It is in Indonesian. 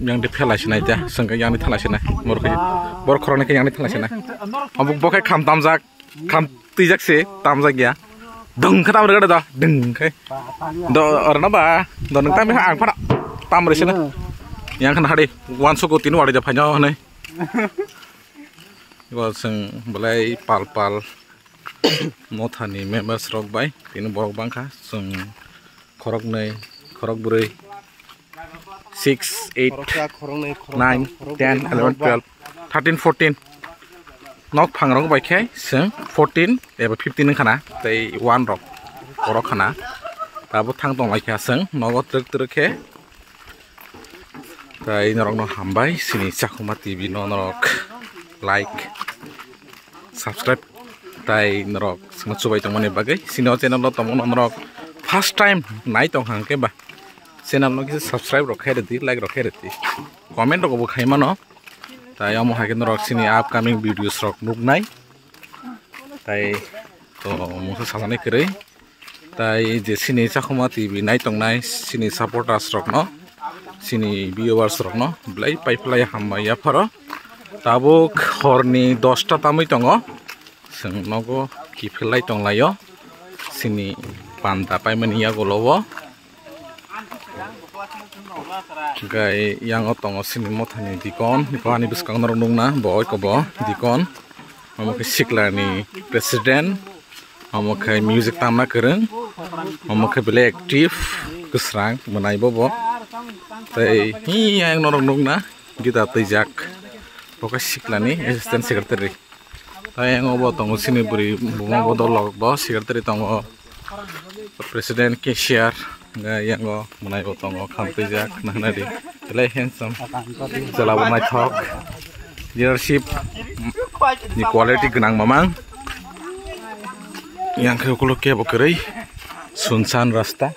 yang di pelasina itu sengke yang di pelasina bor korona ke yang di pelasina amuk bokai kam tijak sih tamjak ya dong kata mereka dah deng kai do orang apa do neng tam ang pada tam resina yang kan hari wan suku tinu ada japanya nih gua seng belai pal mothani members rock by tinu borok bangka seng korok nei korok buri 6, 8, 9, 10, 11, 12, 13, 14 nok pangrong by kai seng 14 eba 15 nang kana tei 1 rok borok kana tabo thang tong lai kha seng nogo truk ke tai norok no hambai sini Chakuma TV no norok like subscribe tai norok sing chubai tongmani bagai sini channel lo tong norok first time nai tong hang ke ba channel no kisi subscribe rok khaire di like rok khaire di comment rok bo khaima no tai amo hakin norok sini upcoming videos rok nugnai tai to musa salane kre tai je sini Chakuma TV nai tong nai sini supporters rok no sini viewers rok no blai paiplai hamaya pharo tabuk horni 10 ta tamui tongo sing nogo kiphelai tonglayo sini panta paimani ya golowo gai yang otongo sini mothani dikon ani biskang norong na boy ko bo dikon amoke siklani president amoke music tamna kereng amoke bele active kusrang menai bobo tai hi yang norong na kita tejak pokok siklani assistant secretary tai yang obo tongo sini buri buma bodol log bo secretary tongo president cashier yang go menai tongo kampejak nah di kelai handsome jalabu mai thok leadership ni quality genang mamang yang ke kulo ke bokerei sunsan rasta